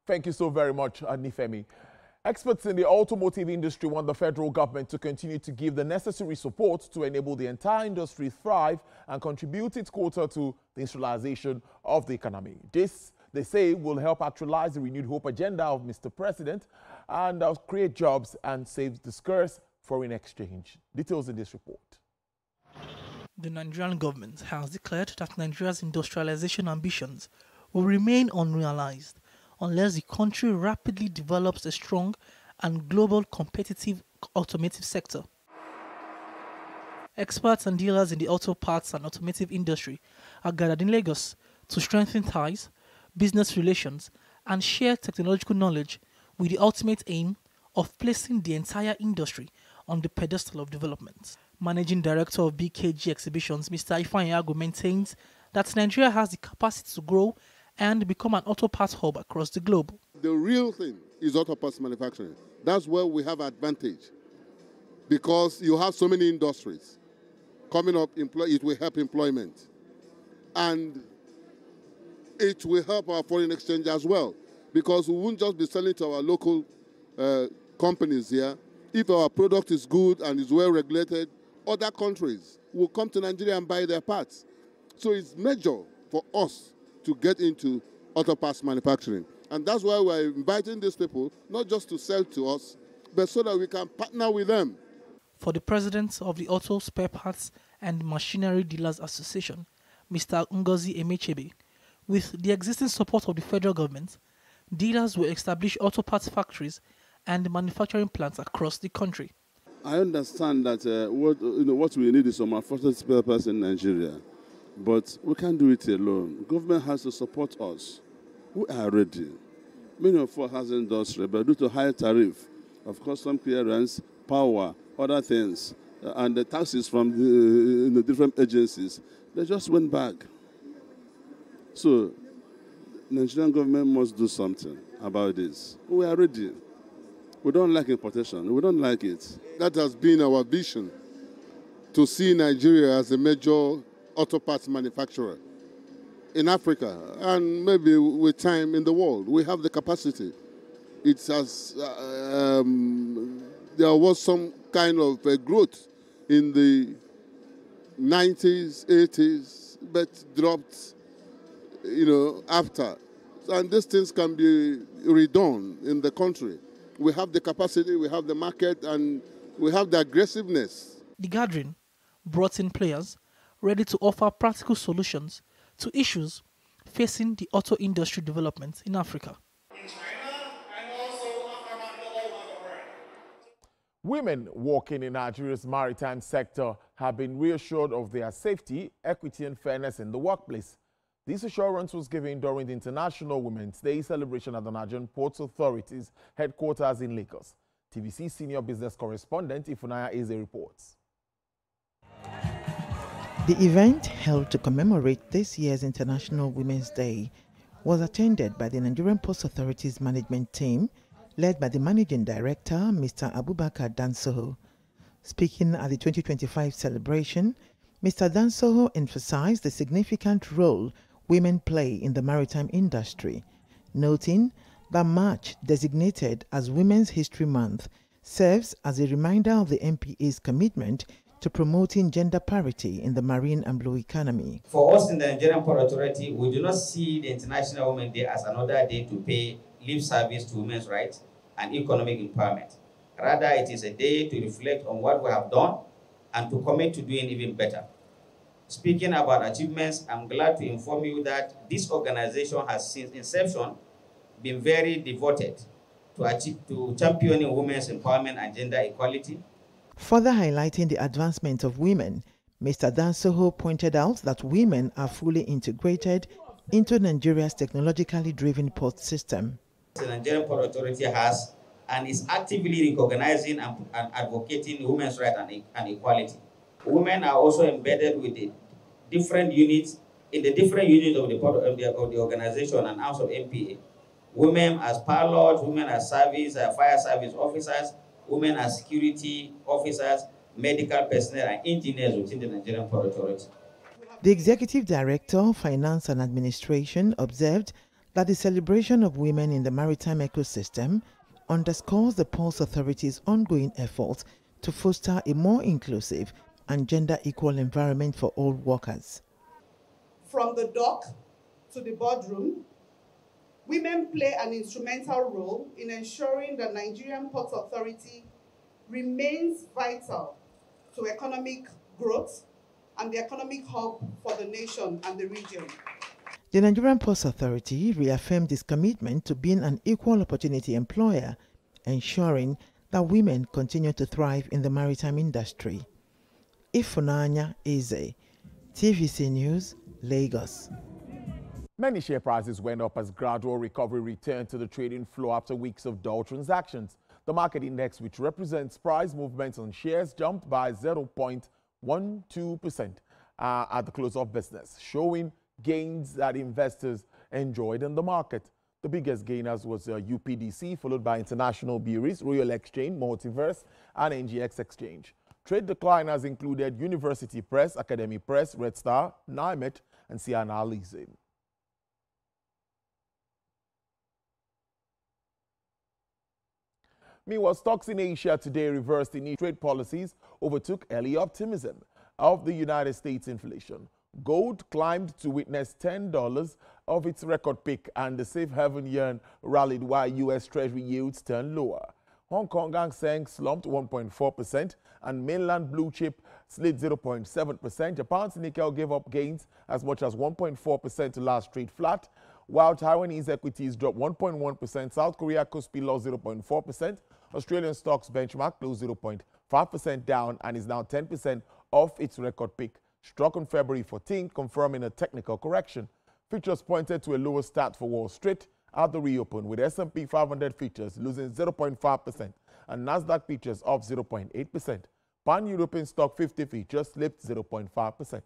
Thank you so very much, Nifemi. Experts in the automotive industry want the federal government to continue to give the necessary support to enable the entire industry thrive and contribute its quota to the industrialization of the economy. This, they say, will help actualize the renewed hope agenda of Mr. President and create jobs and save the scarce foreign exchange. Details in this report. The Nigerian government has declared that Nigeria's industrialization ambitions will remain unrealized unless the country rapidly develops a strong and global competitive automotive sector. Experts and dealers in the auto parts and automotive industry are gathered in Lagos to strengthen ties, business relations, and share technological knowledge with the ultimate aim of placing the entire industry on the pedestal of development. Managing Director of BKG Exhibitions, Mr. Ifeanyi maintains that Nigeria has the capacity to grow and become an auto parts hub across the globe. The real thing is auto parts manufacturing. That's where we have advantage because you have so many industries coming up. It will help employment, and it will help our foreign exchange as well because we won't just be selling to our local companies here. If our product is good and is well regulated, other countries will come to Nigeria and buy their parts. So it's major for us to get into auto parts manufacturing. And that's why we're inviting these people, not just to sell to us, but so that we can partner with them. For the president of the Auto Spare Parts and Machinery Dealers Association, Mr. Ngozi Emechebe, with the existing support of the federal government, dealers will establish auto parts factories and manufacturing plants across the country. I understand that what we need is some manufacturing spare parts in Nigeria. But we can't do it alone. Government has to support us. We are ready. Many of us has industry, but due to high tariff of custom clearance, power, other things, and the taxes from the different agencies, they just went back. So, Nigerian government must do something about this. We are ready. We don't like importation. We don't like it. That has been our vision, to see Nigeria as a major auto parts manufacturer in Africa and maybe with time in the world. We have the capacity. It has, there was some kind of a growth in the 90s, 80s, but dropped, after. And these things can be redone in the country. We have the capacity, we have the market, and we have the aggressiveness. The gathering brought in players ready to offer practical solutions to issues facing the auto industry development in Africa. Women working in Nigeria's maritime sector have been reassured of their safety, equity, and fairness in the workplace. This assurance was given during the International Women's Day celebration at the Nigerian Ports Authority's headquarters in Lagos. TVC senior business correspondent Ifunanya Eze reports. The event, held to commemorate this year's International Women's Day, was attended by the Nigerian Ports Authority's management team, led by the Managing Director, Mr. Abubakar Dansoho. Speaking at the 2025 celebration, Mr. Dansoho emphasized the significant role women play in the maritime industry, noting that March, designated as Women's History Month, serves as a reminder of the NPA's commitment to promoting gender parity in the marine and blue economy. For us in the Nigerian Port Authority, we do not see the International Women's Day as another day to pay lip service to women's rights and economic empowerment. Rather, it is a day to reflect on what we have done and to commit to doing even better. Speaking about achievements, I'm glad to inform you that this organization has since inception been very devoted to championing women's empowerment and gender equality. Further highlighting the advancement of women, Mr. Dansoho pointed out that women are fully integrated into Nigeria's technologically driven port system. The Nigerian Port Authority has and is actively recognizing and advocating women's rights and equality. Women are also embedded with the different units of the organization and arms of NPA. Women as pilots, women as fire service officers, women as security officers, medical personnel, and engineers within the Nigerian Port Authority. The Executive Director, Finance and Administration, observed that the celebration of women in the maritime ecosystem underscores the Pulse Authority's ongoing efforts to foster a more inclusive and gender-equal environment for all workers. From the dock to the boardroom, women play an instrumental role in ensuring the Nigerian Port Authority remains vital to economic growth and the economic hub for the nation and the region. The Nigerian Ports Authority reaffirmed its commitment to being an equal opportunity employer, ensuring that women continue to thrive in the maritime industry. Ifunanya Eze, TVC News, Lagos. Many share prices went up as gradual recovery returned to the trading floor after weeks of dull transactions. The market index, which represents price movements on shares, jumped by 0.12% at the close of business, showing gains that investors enjoyed in the market. The biggest gainers was UPDC, followed by International Breweries, Royal Exchange, Multiverse, and NGX Exchange. Trade decliners included University Press, Academy Press, Red Star, NIMET, and Siana Leasing. Meanwhile, stocks in Asia today reversed in trade policies, overtook early optimism of the United States inflation. Gold climbed to witness $10 of its record peak, and the safe haven yuan rallied while U.S. Treasury yields turned lower. Hong Kong Hang Seng slumped 1.4%, and mainland blue chip slid 0.7%. Japan's Nikkei gave up gains as much as 1.4% to last trade flat, while Taiwanese equities dropped 1.1%. South Korea Kospi lost 0.4%. Australian stocks benchmark closed 0.5% down and is now 10% off its record peak, struck on February 14th, confirming a technical correction. Futures pointed to a lower start for Wall Street at the reopen, with S&P 500 futures losing 0.5% and Nasdaq futures up 0.8%. Pan-European stock 50 futures slipped 0.5%.